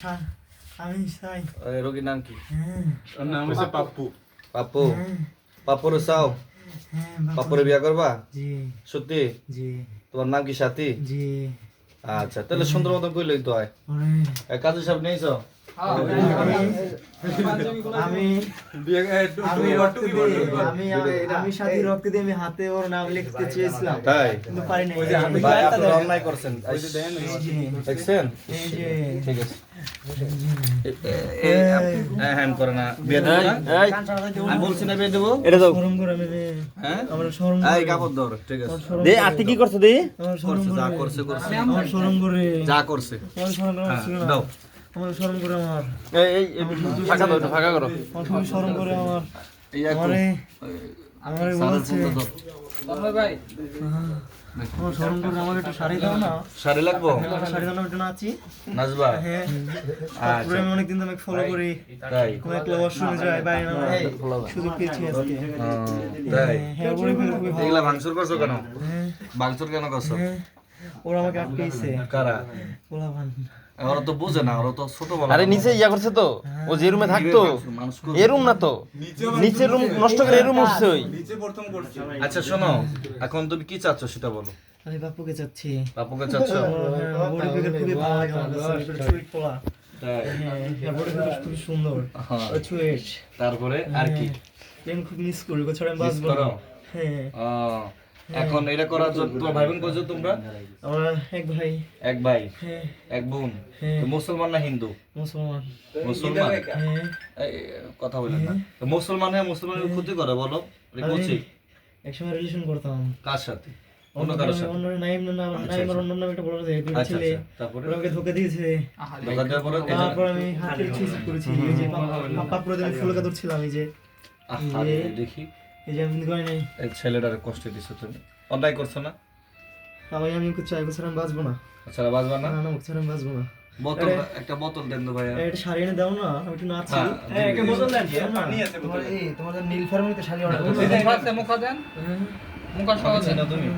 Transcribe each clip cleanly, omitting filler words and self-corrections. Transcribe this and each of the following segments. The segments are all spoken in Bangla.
হ্যাঁ, আমি চাই। রোগীর নাম কি? ওর নাম হচ্ছে পাপ্পু। পাপ্পু। পাপ্পুরে চাও? হ্যাঁ, পাপ্পুরে বিয়া করবা? জি সত্যি? জি তোমার নাম কি সাথী? জি। আচ্ছা তাহলে সুন্দর মতন কইলেই তো হয়। কাজী সাহেব নেইছো? আমি রক্ত দিয়ে আমি সাথী রক্ত দিয়ে আমি হাতে ওর নাম লিখতে চেয়েছিলাম, তাই? কিন্তু পারি নাই। ভাই আপনি অন্যায় করছেন। দেখছেন? এই যে ঠিক আছে। হ্যাঁ করে না বিয়ে দেবো না? আমি বলছি না বিয়ে দেবো? এটা দাও শরম করে আমি হ্যাঁ? আমার শরম এই কাপড় ধর, ঠিক আছে। দে আরতি কি করছো দে আমার শরম করছে, যা করে করছে করছে। আমার শরম করে যা করছে। আমার শরম করে হ্যাঁ, ছিল না। দাও। আমার শরম করে আমার এই ফাঁকা দাও একটু ফাঁকা করো আমার খুবই শরম করে আমার এই একটু আমারে আমারে সারের বলছে ফোনটা ধর। আমার শরম করে আমাকে একটু শাড়ি দাও না, শাড়ি লাগবো? একটা শাড়ি দাও না, একটু নাচি। নাচবা? হ্যাঁ আচ্ছা পুরো আমি অনেকদিন তোমাকে ফলো করি, তাই? তুমি একলা ওয়াশরুমে যাই বাইরে না সুযোগ পেয়েছি আজকে। তাই? হ্যাঁ ওরে খুবই ভালো। এগুলা ভাঙচুর করছো কেন? হ্যাঁ ভাঙচুর কেন করছো? হ্যাঁ ওরা আমাকে আটকেছে কারা? ওলা ভান। ওরা তো বুঝে না, ওরা তো ছোটবেলা। আরে নিচে ইয়া করছে তো ও যে রুমে থাকতো মানুষ এ রুম না তো নিচের রুম নষ্ট করে এ রুম উঠছে ওই নিচে প্রথম করছে। আচ্ছা শোনো, এখন তুমি কি চাচ্ছ সেটা বলো। আমি বাপুকে চাচ্ছি। বাপুকে চাচ্ছ? বডি ফিগার খুবই ভালো লাগে আমার কাছে, একটু চুইট পোলা। তাই? হ্যাঁ বডি ফিগার খুবই সুন্দর, হ্যাঁ। চুইট। তারপরে আর কি আমি খুব মিস করি, ওকে ছাড়া আমি মিস বাঁচবো না। করো? হ্যাঁ এখন এটা করার জন্য তোমার ভাই বোন কয়জন তোমরা? আমার এক ভাই। এক ভাই হ্যাঁ এক বোন। হ্যাঁ তো মুসলমান না হিন্দু? মুসলমান। মুসলমান। হ্যাঁ এই, কথা বলেন না। তো মুসলমান হয়ে মুসলমানের ক্ষতি করে বলো? এটা আমি উচিত? একসময় রিলেশন করতাম কার সাথে? অন্য কারোর সাথে? অন্য নাইম না নাইম আর অন্য নামে একটা বড় দুটো আচ্ছা ছেলে আচ্ছা, তারপরে ওরা আমাকে ধোকা দিয়েছে। দোকান দেওয়ার পরে তারপর আমি হাতে সুইসাইড করেছি। এই যে পাপড়ে আমি ফুলকা ধরছিলাম, এই যে আরে দেখি এই যে আমি করি নাই। এই ছেলেটার কষ্ট দিছো তুমি, অন্যায় করছো না? আমি আমি কিছু চাই, বছর আমি বাঁচবো না। আচ্ছা বাজবা না? না না বছর আমি বাঁচবো না। বোতল, একটা বোতল দেন তো ভাইয়া। একটা শাড়ি এনে দাও না, আমি একটু নাচি। হ্যাঁ, একটা বোতল দেন, পানি আছে তোমার, এই তোমাদের নীল ফার্মেতে শাড়ি অর্ডার করতে মুখা দেন মুখা সহ দেন না তুমি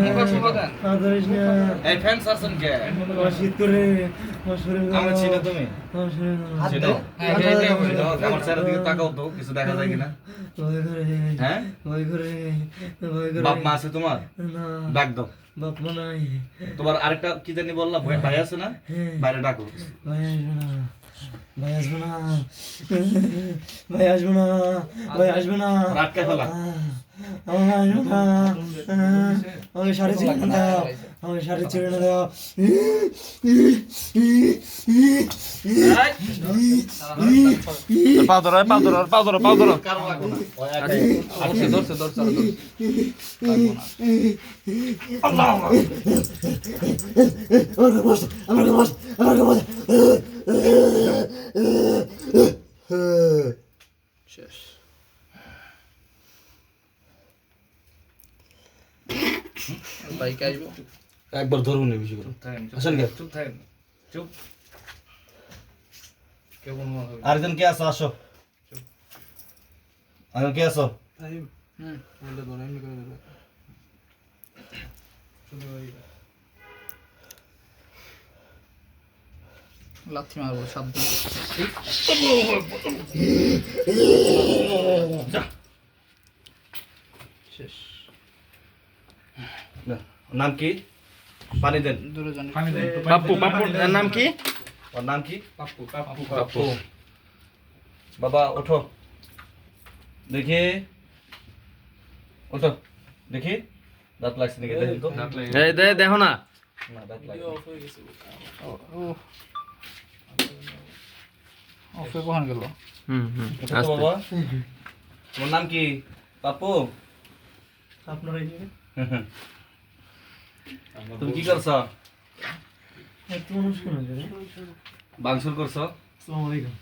মুখা সহ দেন আদরিস না এই ফ্যান সারছেন কে? আমার শীত করে আমার শরীর আমার ছিল তুমি আমার শরীর চিনো? হ্যাঁ, চিনো? আমার চেহারা দিকে তাকাও তো, কিছু দেখা যায় কিনা? ভয় করে হ্যাঁ? ভয় করে ভয় করে বাপ মা আছে তোমার? না ডাক দাও। বাপ মা নাই। তোমার আরেকটা কি জানি বললাম, ভাই আছে না? হ্যাঁ বাইরে ডাকো। ভাই আসবে না, ভাই আসবে না, ভাই আসবে না, ভাই আসবে না, রাতকে ফেলা। আমাকে আসবে না, আমাকে শাড়ি ছেড়ে না দাও, আমাকে শাড়ি ছেড়ে না দাও। পাও ধরো পাও ধরো কারো লাগবে না। ওই এক- ধরছে ধরছে ধরছে আমাকে বস, আমাকে বস, আমাকে বস। শেষ বাইকে আসবো একবার ধরুন এই বেশি করে। আসেন কে? চুপ থাকেন চুপ কেউ কোনো কথা বলবে না। আরেকজন কে আছো? আসো। আরেকজন কে আছো? লাথি মারবো সাবধান শেষ না, নাম কি? পানি দেন। দূরে যান পাপ্পু এর নাম কি ওর নাম কি? পাপ্পু পাপ্পু। বাবা ওঠো দেখি, ওঠো দেখি, দাঁত লাগছে নাকি দেখেন তো। এই দেখো না না, দাঁত লাগছে। অফে কখন গেল ওঠো তো বাবা। তোমার নাম কি? পাপ্পু। আপনারা এই যে তুমি কি করছো? একটু মানুষ কেন জানে? বাংসুর করছো? আসসালামু আলাইকুম।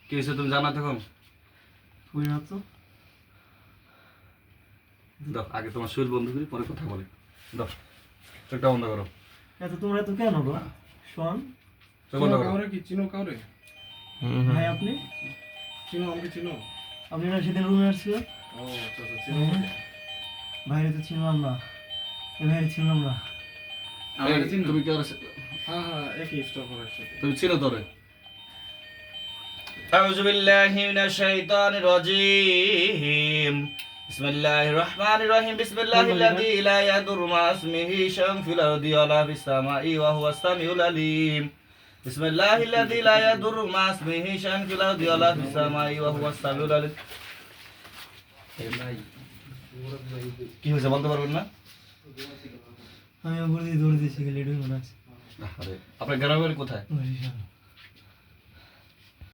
কি হয়েছে তুমি জানা তখন? কই না তো? দাও আগে তোমার শরীর বন্ধ করি, পরে কথা বলি। দাও চোখটা বন্ধ করো, তোমরা এত কেন গো? শোন চোখ বন্ধ করো। কাউরে কি চিনো কাউরে? ভাই আপনি চিনো আমাকে চিনো? আপনি না সেদিন রুমে আসছিল? ও আচ্ছা আচ্ছা চিনো আমাকে। বাইরে তো ছিলাম না, এই বাইরে ছিলাম না। আমাকে চিনো? তুমি কি ওর হ্যাঁ হ্যাঁ একই স্টপারের সাথে। তুমি চিনো তোরে? أعوذ بالله من الشيطان الرجيم بسم الله الرحمن الرحيم بسم الله الذي لا يضر مع اسمه شيء في الأرض ولا في السماء وهو السميع العليم بسم الله الذي لا يضر مع اسمه شيء في الأرض ولا في السماء وهو السميع العليم কি হয়েছে বলতে পারবেন না? আমি উপর দিয়ে দৌড় দিয়ে শিখে লেট হয়ে মনে আছে আরে আপনার গ্রামের কোথায়? বরিশাল।